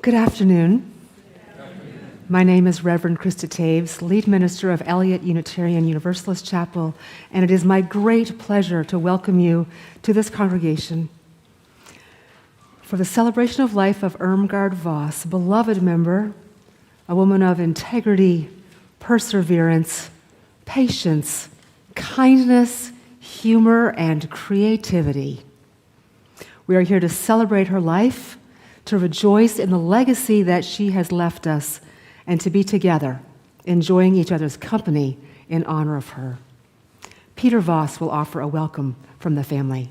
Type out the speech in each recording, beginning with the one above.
Good afternoon. My name is Reverend Krista Taves, lead minister of Eliot Unitarian Universalist Chapel, and it is my great pleasure to welcome you to this congregation for the celebration of life of Irmgard Voss, a beloved member, a woman of integrity, perseverance, patience, kindness, humor, and creativity. We are here to celebrate her life, to rejoice in the legacy that she has left us, and to be together, enjoying each other's company in honor of her. Peter Voss will offer a welcome from the family.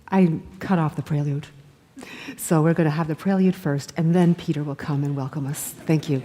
I cut off the prelude. So we're going to have the prelude first, and then Peter will come and welcome us. Thank you.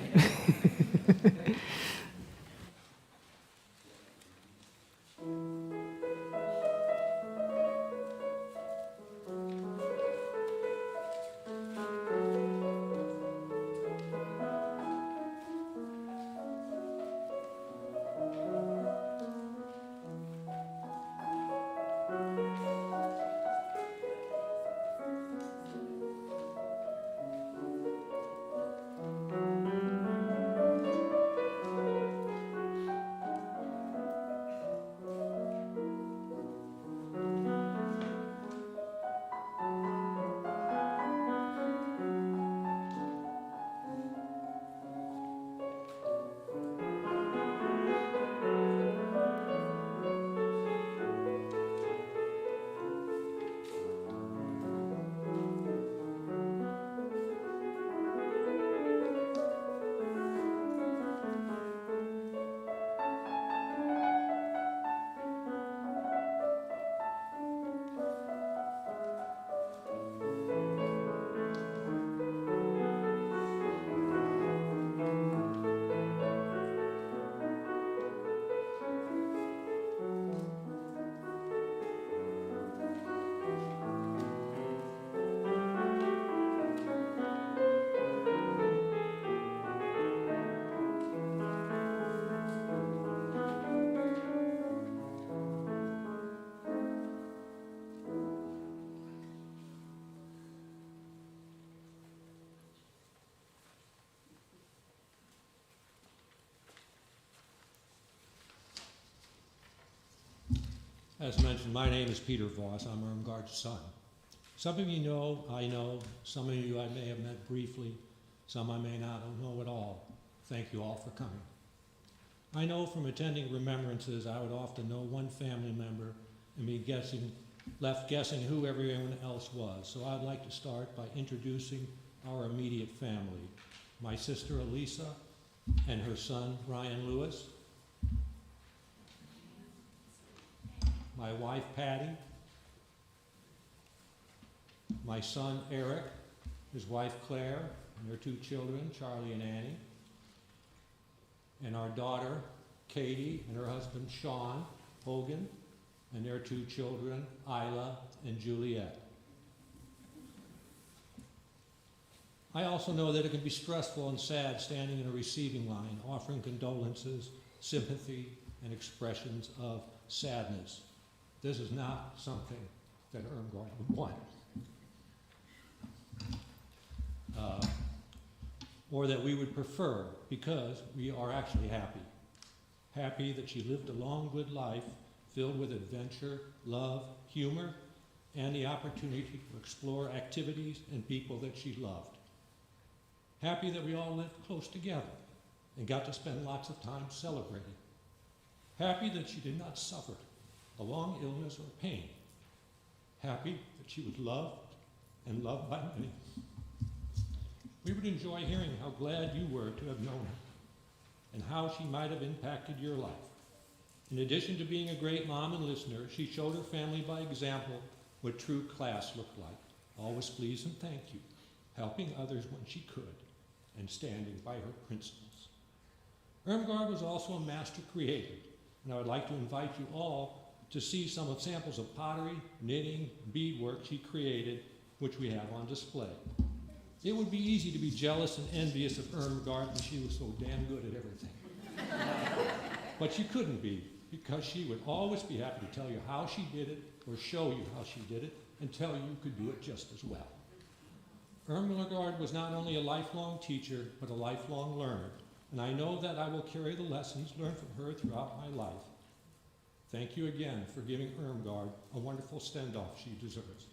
As mentioned, my name is Peter Voss. I'm Irmgard's son. Some of you know, I know. Some of you I may have met briefly. Some I may not know at all. Thank you all for coming. I know from attending remembrances, I would often know one family member and be left guessing who everyone else was. So I'd like to start by introducing our immediate family. My sister Elisa and her son Ryan Lewis. My wife Patty. My son Eric, his wife Claire, and their two children, Charlie and Annie. And our daughter Katie and her husband Sean Hogan, and their two children, Isla and Juliet. I also know that it can be stressful and sad standing in a receiving line, offering condolences, sympathy, and expressions of sadness. This is not something that Irmgard would want. or that we would prefer, because we are actually happy. Happy that she lived a long, good life filled with adventure, love, humor, and the opportunity to explore activities and people that she loved. Happy that we all lived close together and got to spend lots of time celebrating. Happy that she did not suffer a long illness or pain. Happy that she was loved and loved by many. We would enjoy hearing how glad you were to have known her and how she might have impacted your life. In addition to being a great mom and listener, she showed her family by example what true class looked like. Always please and thank you, helping others when she could, and standing by her principles. Irmgard was also a master creator, and I would like to invite you all to see some of samples of pottery, knitting, beadwork she created, which we have on display. It would be easy to be jealous and envious of Irmgard when she was so damn good at everything. But she couldn't be, because she would always be happy to tell you how she did it, or show you how she did it, and tell you could do it just as well. Irmgard was not only a lifelong teacher, but a lifelong learner, and I know that I will carry the lessons learned from her throughout my life. Thank you again for giving Irmgard a wonderful send-off she deserves.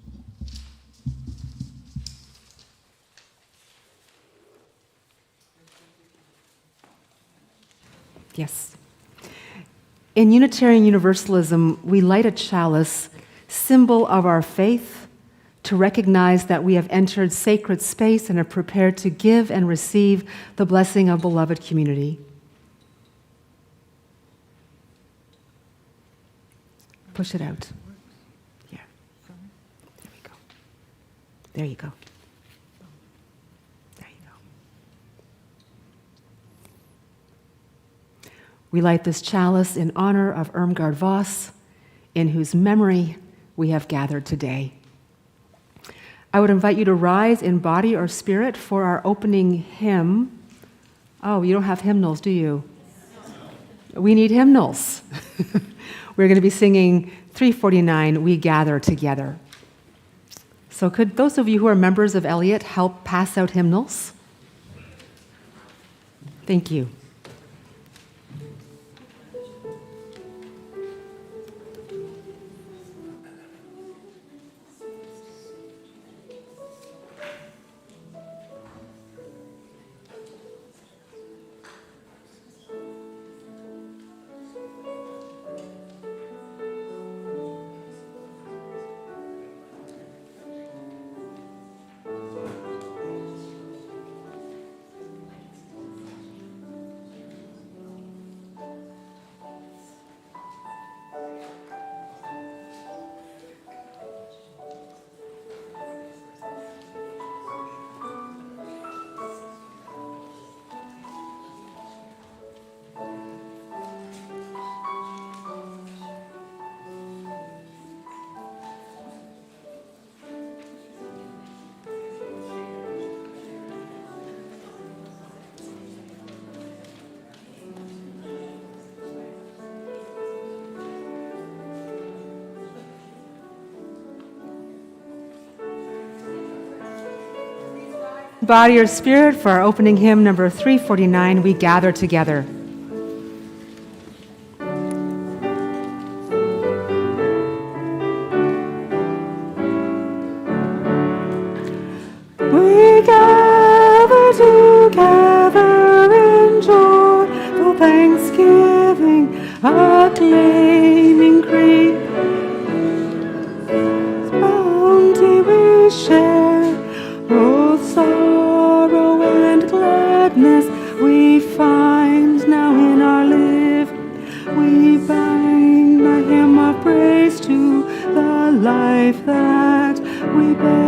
Yes. In Unitarian Universalism, we light a chalice, symbol of our faith, to recognize that we have entered sacred space and are prepared to give and receive the blessing of beloved community. Push it out. Yeah. There we go. There you go. There you go. We light this chalice in honor of Irmgard Voss, in whose memory we have gathered today. I would invite you to rise in body or spirit for our opening hymn. Oh, you don't have hymnals, do you? We need hymnals. We're going to be singing 349, We Gather Together. So could those of you who are members of Eliot help pass out hymnals? Thank you. Body or spirit for our opening hymn number 349, We Gather Together. We gather together in joyful thanksgiving, acclaiming Christ's bounty we share, both sorrow and gladness we find now in our life. We bind the hymn of praise to the life that we bear.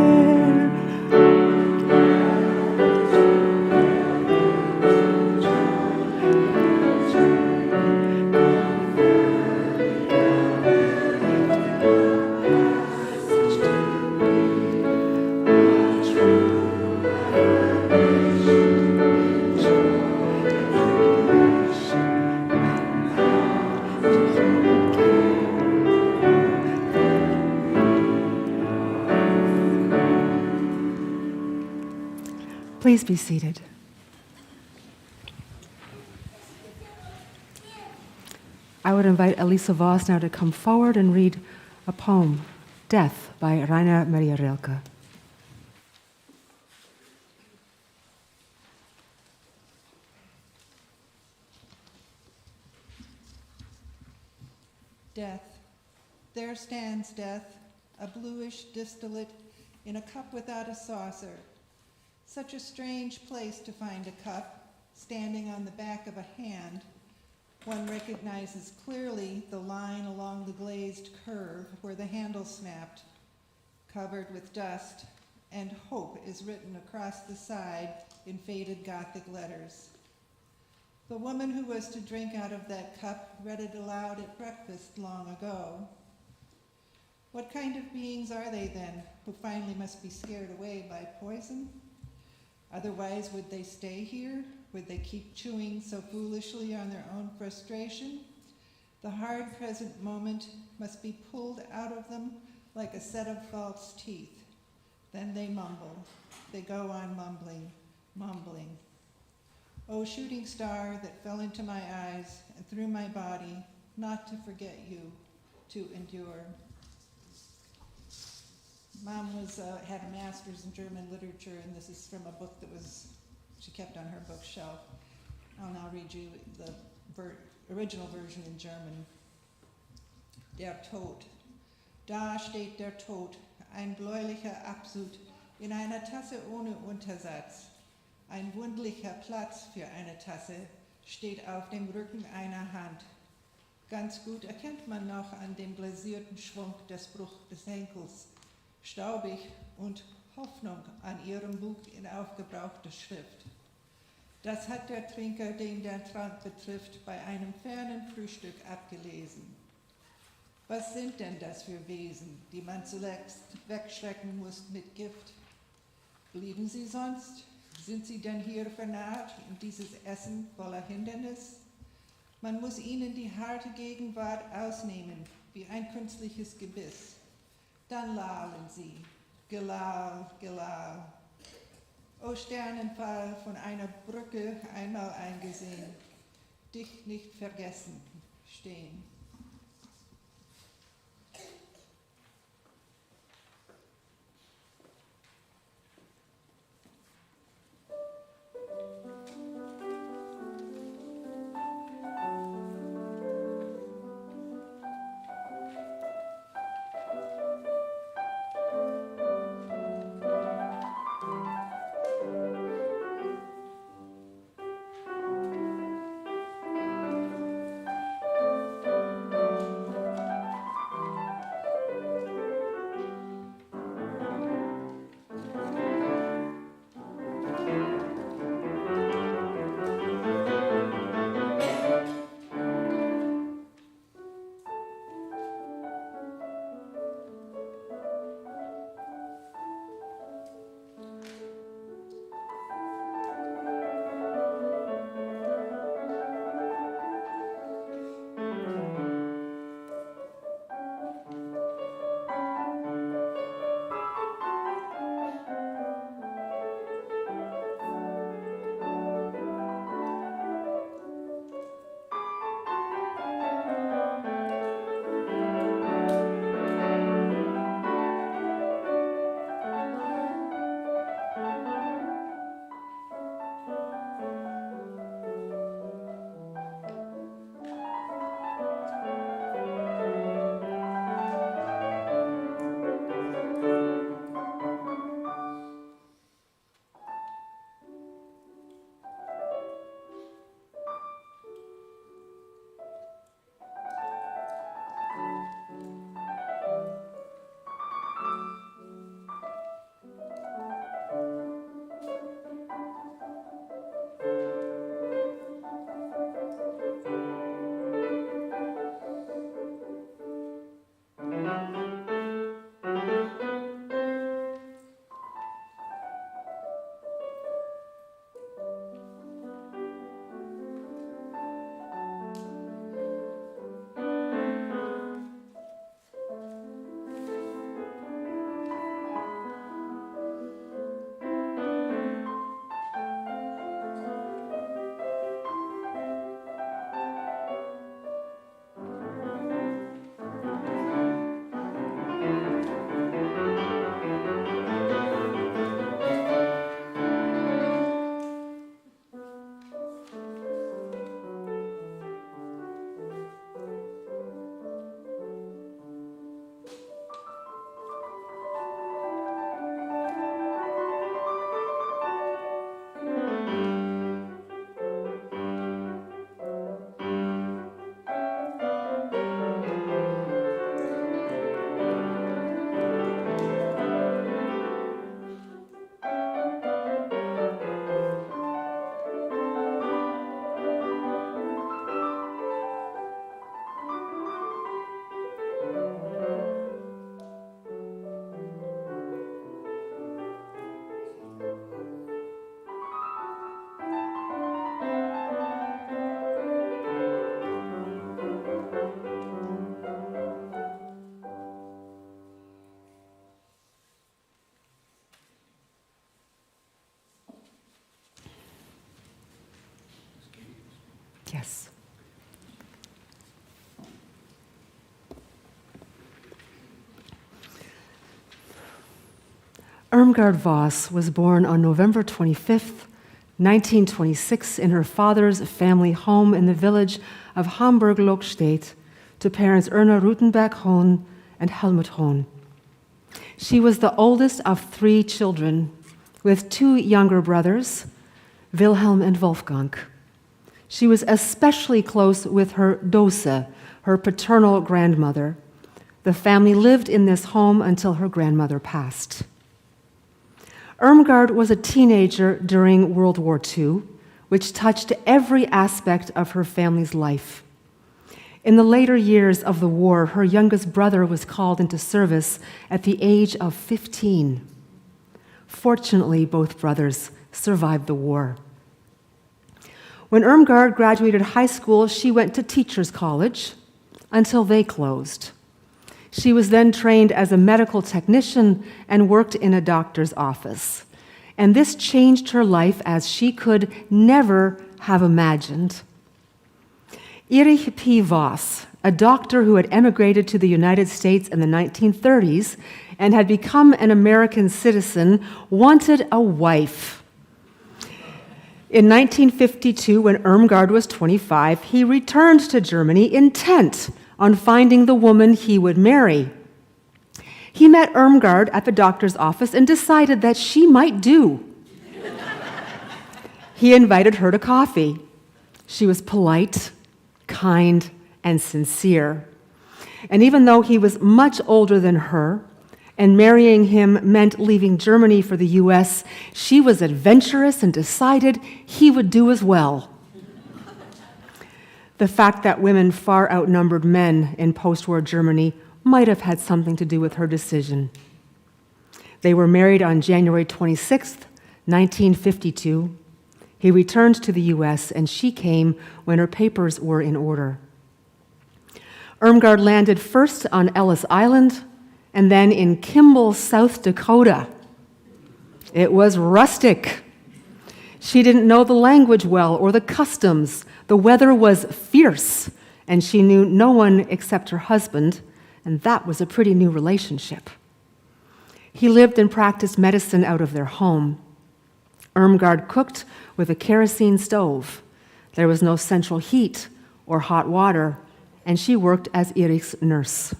Please be seated. I would invite Elisa Voss now to come forward and read a poem, Death, by Rainer Maria Rilke. Death. There stands death, a bluish distillate in a cup without a saucer. Such a strange place to find a cup, standing on the back of a hand. One recognizes clearly the line along the glazed curve where the handle snapped, covered with dust, and hope is written across the side in faded Gothic letters. The woman who was to drink out of that cup read it aloud at breakfast long ago. What kind of beings are they then, who finally must be scared away by poison? Otherwise, would they stay here? Would they keep chewing so foolishly on their own frustration? The hard present moment must be pulled out of them like a set of false teeth. Then they mumble. They go on mumbling, mumbling. Oh, shooting star that fell into my eyes and through my body, not to forget you, to endure. Mom had a master's in German literature, and this is from a book that she kept on her bookshelf. I'll now read you the original version in German. Der Tod. Da steht der Tod, ein bläulicher Absud in einer Tasse ohne Untersatz. Ein wunderlicher Platz für eine Tasse steht auf dem Rücken einer Hand. Ganz gut erkennt man noch an dem glasierten Schwung des Bruch des Henkels. Staubig und Hoffnung an ihrem Buch in aufgebrauchter Schrift. Das hat der Trinker, den der Trank betrifft, bei einem fernen Frühstück abgelesen. Was sind denn das für Wesen, die man zuletzt wegschrecken muss mit Gift? Blieben sie sonst? Sind sie denn hier vernarrt in dieses Essen voller Hindernis? Man muss ihnen die harte Gegenwart ausnehmen, wie ein künstliches Gebiss. Dann lallen sie, gelal, gelal. O Sternenfall von einer Brücke einmal eingesehen, dich nicht vergessen, stehen. Yes. Irmgard Voss was born on November 25th, 1926, in her father's family home in the village of Hamburg-Lochstedt to parents Erna Rutenberg-Hohn and Helmut Hohn. She was the oldest of 3 children, with 2 younger brothers, Wilhelm and Wolfgang. She was especially close with her Dose, her paternal grandmother. The family lived in this home until her grandmother passed. Irmgard was a teenager during World War II, which touched every aspect of her family's life. In the later years of the war, her youngest brother was called into service at the age of 15. Fortunately, both brothers survived the war. When Irmgard graduated high school, she went to teachers' college until they closed. She was then trained as a medical technician and worked in a doctor's office. And this changed her life as she could never have imagined. Erich P. Voss, a doctor who had emigrated to the United States in the 1930s and had become an American citizen, wanted a wife. In 1952, when Irmgard was 25, he returned to Germany intent on finding the woman he would marry. He met Irmgard at the doctor's office and decided that she might do. He invited her to coffee. She was polite, kind, and sincere. And even though he was much older than her, and marrying him meant leaving Germany for the US, she was adventurous and decided he would do as well. The fact that women far outnumbered men in post-war Germany might have had something to do with her decision. They were married on January 26th, 1952. He returned to the US, and she came when her papers were in order. Irmgard landed first on Ellis Island and then in Kimball, South Dakota. It was rustic. She didn't know the language well or the customs. The weather was fierce, and she knew no one except her husband, and that was a pretty new relationship. He lived and practiced medicine out of their home. Irmgard cooked with a kerosene stove. There was no central heat or hot water, and she worked as Erich's nurse.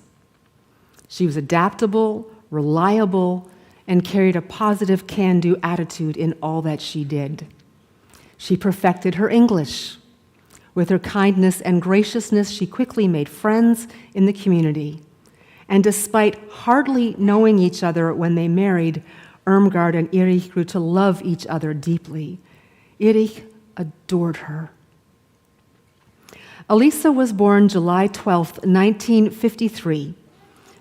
She was adaptable, reliable, and carried a positive can-do attitude in all that she did. She perfected her English. With her kindness and graciousness, she quickly made friends in the community. And despite hardly knowing each other when they married, Irmgard and Erich grew to love each other deeply. Erich adored her. Elisa was born July 12, 1953.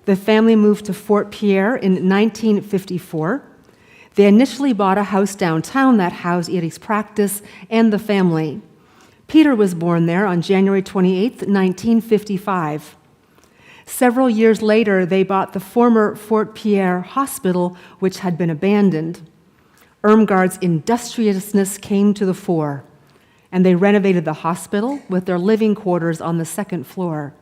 The family moved to Fort Pierre in 1954. They initially bought a house downtown that housed Erich's practice and the family. Peter was born there on January 28, 1955. Several years later, they bought the former Fort Pierre Hospital, which had been abandoned. Irmgard's industriousness came to the fore, and they renovated the hospital with their living quarters on the second floor.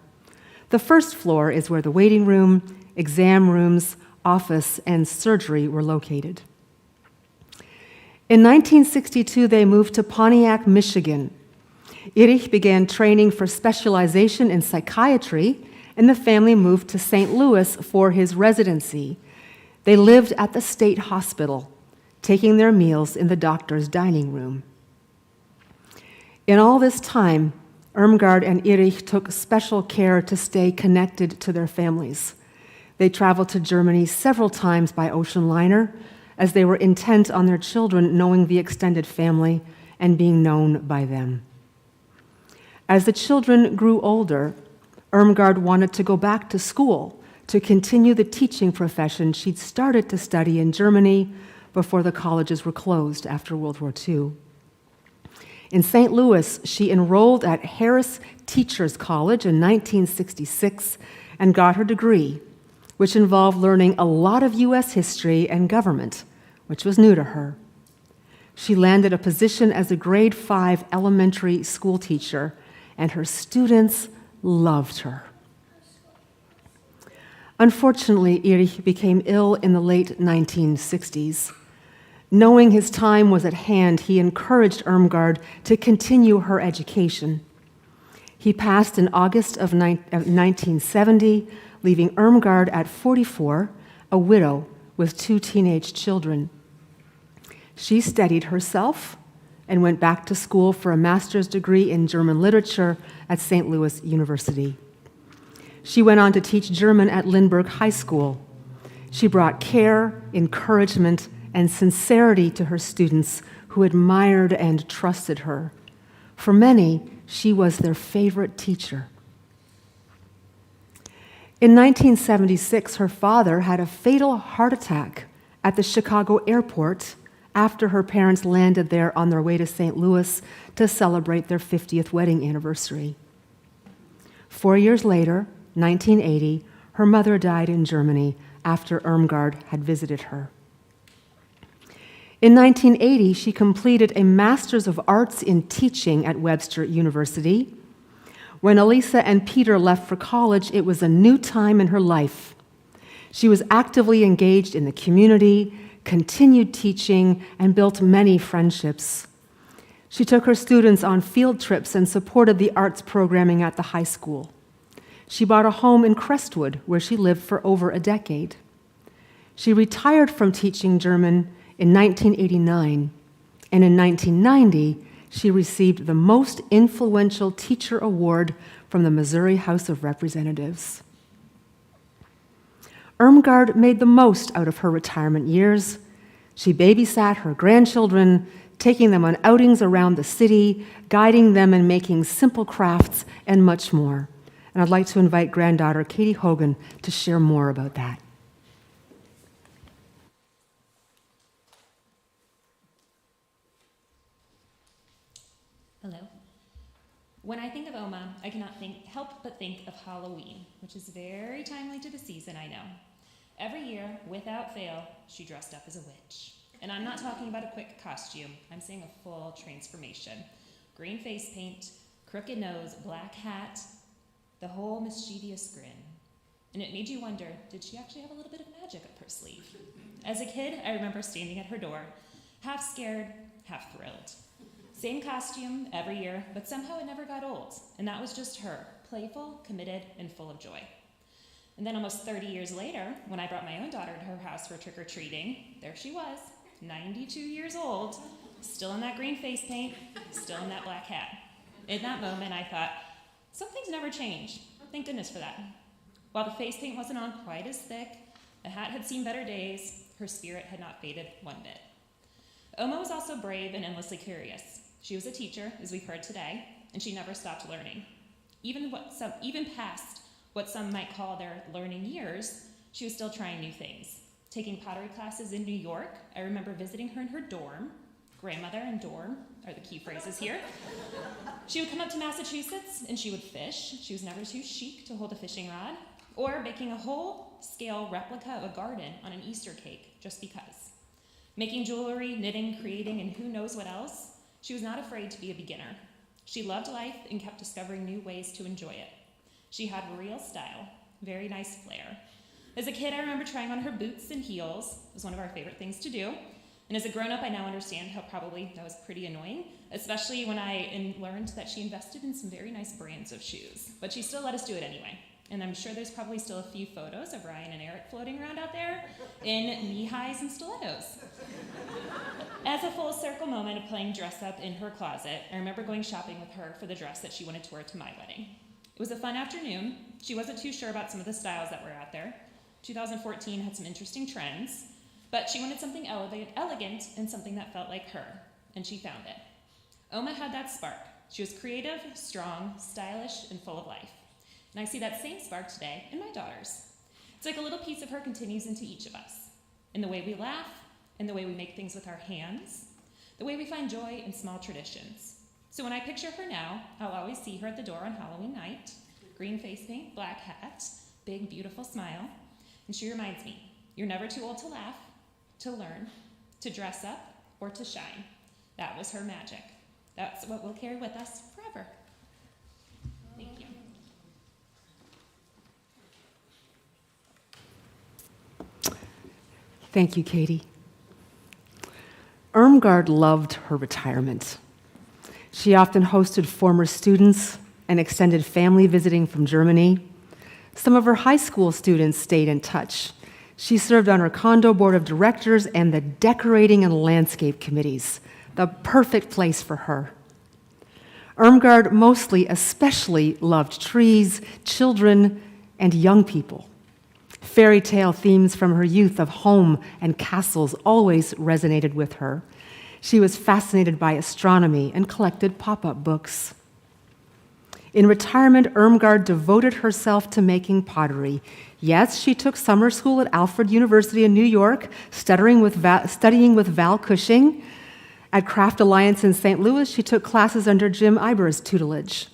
The first floor is where the waiting room, exam rooms, office, and surgery were located. In 1962, they moved to Pontiac, Michigan. Erich began training for specialization in psychiatry, and the family moved to St. Louis for his residency. They lived at the state hospital, taking their meals in the doctor's dining room. In all this time, Irmgard and Erich took special care to stay connected to their families. They traveled to Germany several times by ocean liner, as they were intent on their children knowing the extended family and being known by them. As the children grew older, Irmgard wanted to go back to school to continue the teaching profession she'd started to study in Germany before the colleges were closed after World War II. In St. Louis, she enrolled at Harris Teachers College in 1966 and got her degree, which involved learning a lot of U.S. history and government, which was new to her. She landed a position as a grade 5 elementary school teacher, and her students loved her. Unfortunately, Erich became ill in the late 1960s. Knowing his time was at hand, he encouraged Irmgard to continue her education. He passed in August of 1970, leaving Irmgard at 44, a widow with 2 teenage children. She steadied herself and went back to school for a master's degree in German literature at St. Louis University. She went on to teach German at Lindbergh High School. She brought care, encouragement, and sincerity to her students who admired and trusted her. For many, she was their favorite teacher. In 1976, her father had a fatal heart attack at the Chicago airport after her parents landed there on their way to St. Louis to celebrate their 50th wedding anniversary. 4 years later, 1980, her mother died in Germany after Irmgard had visited her. In 1980, she completed a Master's of Arts in Teaching at Webster University. When Elisa and Peter left for college, it was a new time in her life. She was actively engaged in the community, continued teaching, and built many friendships. She took her students on field trips and supported the arts programming at the high school. She bought a home in Crestwood, where she lived for over a decade. She retired from teaching German in 1989, and in 1990, she received the Most Influential Teacher Award from the Missouri House of Representatives. Irmgard made the most out of her retirement years. She babysat her grandchildren, taking them on outings around the city, guiding them in making simple crafts, and much more. And I'd like to invite granddaughter Katie Hogan to share more about that. Hello. When I think of Oma, I cannot help but think of Halloween, which is very timely to the season, I know. Every year, without fail, she dressed up as a witch. And I'm not talking about a quick costume. I'm saying a full transformation. Green face paint, crooked nose, black hat, the whole mischievous grin. And it made you wonder, did she actually have a little bit of magic up her sleeve? As a kid, I remember standing at her door, half scared, half thrilled. Same costume every year, but somehow it never got old. And that was just her, playful, committed, and full of joy. And then almost 30 years later, when I brought my own daughter to her house for trick-or-treating, there she was, 92 years old, still in that green face paint, still in that black hat. In that moment, I thought, some things never change. Thank goodness for that. While the face paint wasn't on quite as thick, the hat had seen better days, her spirit had not faded one bit. Oma was also brave and endlessly curious. She was a teacher, as we've heard today, and she never stopped learning. Even past what some might call their learning years, she was still trying new things. Taking pottery classes in New York, I remember visiting her in her dorm. Grandmother and dorm are the key phrases here. She would come up to Massachusetts and she would fish. She was never too chic to hold a fishing rod. Or baking a whole-scale replica of a garden on an Easter cake, just because. Making jewelry, knitting, creating, and who knows what else, she was not afraid to be a beginner. She loved life and kept discovering new ways to enjoy it. She had real style, very nice flair. As a kid, I remember trying on her boots and heels. It was one of our favorite things to do. And as a grown-up, I now understand how probably that was pretty annoying, especially when I learned that she invested in some very nice brands of shoes. But she still let us do it anyway. And I'm sure there's probably still a few photos of Ryan and Eric floating around out there in knee-highs and stilettos. As a full circle moment of playing dress-up in her closet, I remember going shopping with her for the dress that she wanted to wear to my wedding. It was a fun afternoon. She wasn't too sure about some of the styles that were out there. 2014 had some interesting trends, but she wanted something elegant and something that felt like her, and she found it. Oma had that spark. She was creative, strong, stylish, and full of life. And I see that same spark today in my daughters. It's like a little piece of her continues into each of us, in the way we laugh, in the way we make things with our hands, the way we find joy in small traditions. So when I picture her now, I'll always see her at the door on Halloween night, green face paint, black hat, big, beautiful smile, and she reminds me, you're never too old to laugh, to learn, to dress up, or to shine. That was her magic. That's what we'll carry with us forever. Thank you. Thank you, Katie. Irmgard loved her retirement. She often hosted former students and extended family visiting from Germany. Some of her high school students stayed in touch. She served on her condo board of directors and the decorating and landscape committees, the perfect place for her. Irmgard especially loved trees, children, and young people. Fairy tale themes from her youth of home and castles always resonated with her. She was fascinated by astronomy and collected pop-up books. In retirement, Irmgard devoted herself to making pottery. Yes, she took summer school at Alfred University in New York, studying with Val Cushing. At Craft Alliance in St. Louis, she took classes under Jim Iber's tutelage.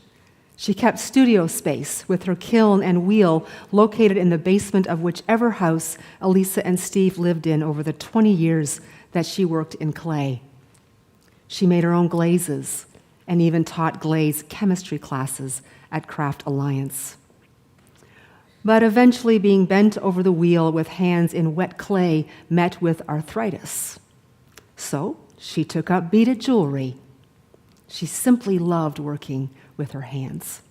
She kept studio space with her kiln and wheel located in the basement of whichever house Elisa and Steve lived in over the 20 years that she worked in clay. She made her own glazes and even taught glaze chemistry classes at Craft Alliance. But eventually, being bent over the wheel with hands in wet clay met with arthritis. So she took up beaded jewelry. She simply loved working with her hands.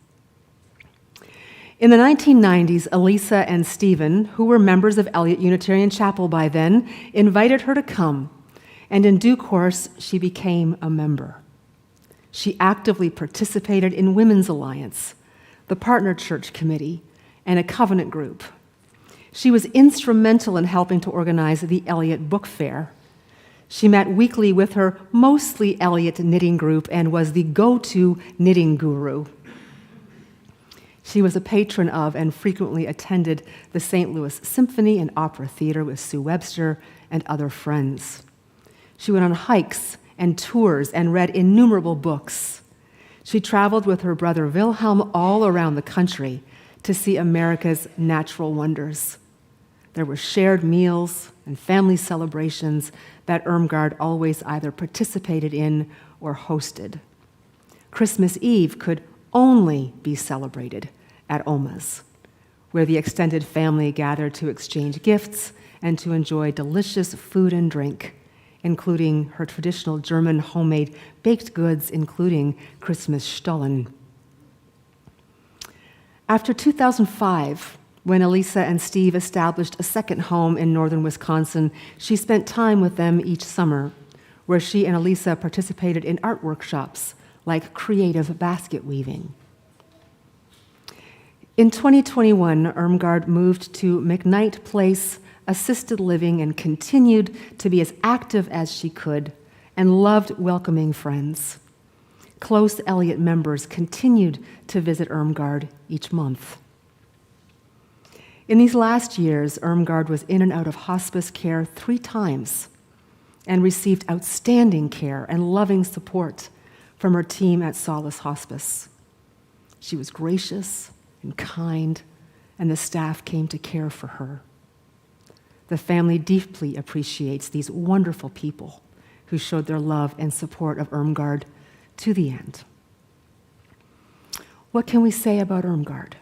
In the 1990s, Elisa and Stephen, who were members of Eliot Unitarian Chapel by then, invited her to come, and in due course, she became a member. She actively participated in Women's Alliance, the Partner Church Committee, and a covenant group. She was instrumental in helping to organize the Eliot Book Fair. She met weekly with her mostly Eliot knitting group and was the go-to knitting guru. She was a patron of and frequently attended the St. Louis Symphony and Opera Theater with Sue Webster and other friends. She went on hikes and tours and read innumerable books. She traveled with her brother Wilhelm all around the country to see America's natural wonders. There were shared meals and family celebrations that Irmgard always either participated in or hosted. Christmas Eve could only be celebrated at Oma's, where the extended family gathered to exchange gifts and to enjoy delicious food and drink, including her traditional German homemade baked goods, including Christmas Stollen. After 2005, when Elisa and Steve established a second home in northern Wisconsin, she spent time with them each summer, where she and Elisa participated in art workshops like creative basket weaving. In 2021, Irmgard moved to McKnight Place Assisted Living and continued to be as active as she could and loved welcoming friends. Close Eliot members continued to visit Irmgard each month. In these last years, Irmgard was in and out of hospice care 3 times and received outstanding care and loving support from her team at Solace Hospice. She was gracious and kind, and the staff came to care for her. The family deeply appreciates these wonderful people who showed their love and support of Irmgard to the end. What can we say about Irmgard?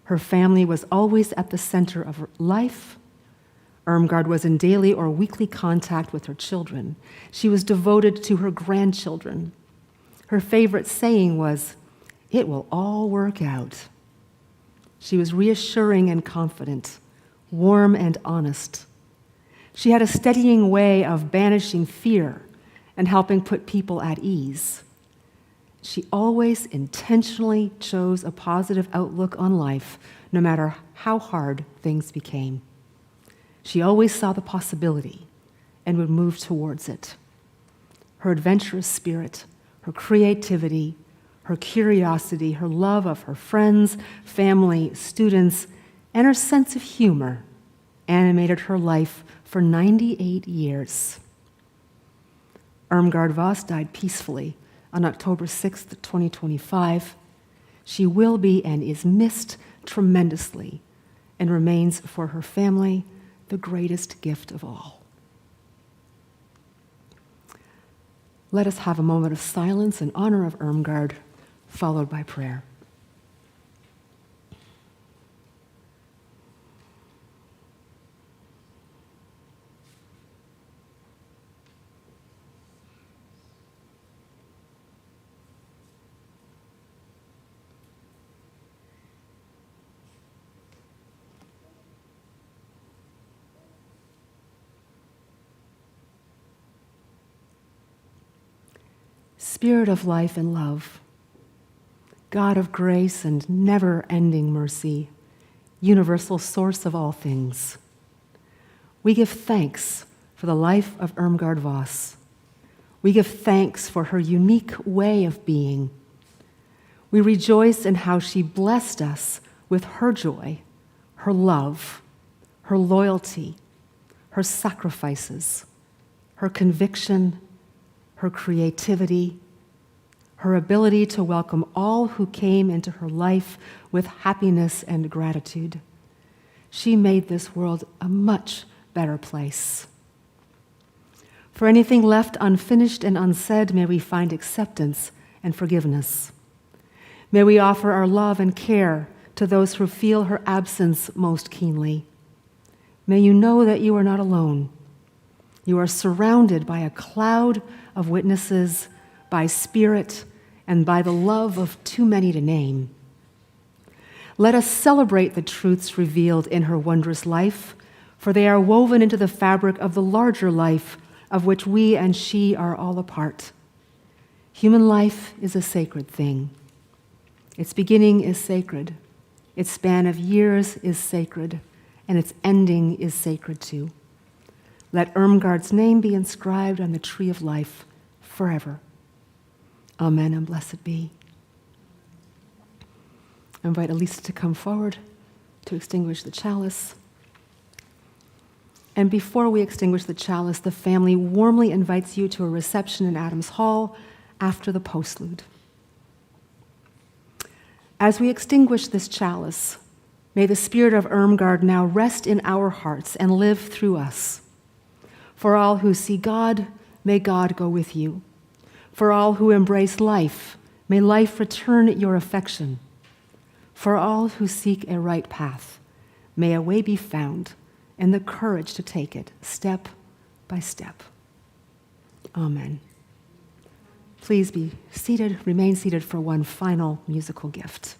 Her family was always at the center of her life. Irmgard was in daily or weekly contact with her children. She was devoted to her grandchildren. Her favorite saying was, "It will all work out." She was reassuring and confident, warm and honest. She had a steadying way of banishing fear and helping put people at ease. She always intentionally chose a positive outlook on life, no matter how hard things became. She always saw the possibility and would move towards it. Her adventurous spirit, her creativity, her curiosity, her love of her friends, family, students, and her sense of humor animated her life for 98 years. Irmgard Voss died peacefully on October 6th, 2025. She will be and is missed tremendously and remains for her family the greatest gift of all. Let us have a moment of silence in honor of Irmgard, followed by prayer. Spirit of life and love, God of grace and never-ending mercy, universal source of all things, we give thanks for the life of Irmgard Voss. We give thanks for her unique way of being. We rejoice in how she blessed us with her joy, her love, her loyalty, her sacrifices, her conviction, her creativity, her ability to welcome all who came into her life with happiness and gratitude. She made this world a much better place. For anything left unfinished and unsaid, may we find acceptance and forgiveness. May we offer our love and care to those who feel her absence most keenly. May you know that you are not alone. You are surrounded by a cloud of witnesses, by spirit, and by the love of too many to name. Let us celebrate the truths revealed in her wondrous life, for they are woven into the fabric of the larger life of which we and she are all a part. Human life is a sacred thing. Its beginning is sacred, its span of years is sacred, and its ending is sacred too. Let Irmgard's name be inscribed on the tree of life forever. Amen and blessed be. I invite Elisa to come forward to extinguish the chalice. And before we extinguish the chalice, the family warmly invites you to a reception in Adams Hall after the postlude. As we extinguish this chalice, may the spirit of Irmgard now rest in our hearts and live through us. For all who see God, may God go with you. For all who embrace life, may life return your affection. For all who seek a right path, may a way be found and the courage to take it step by step. Amen. Please be seated, remain seated for one final musical gift.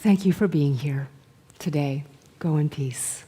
Thank you for being here today. Go in peace.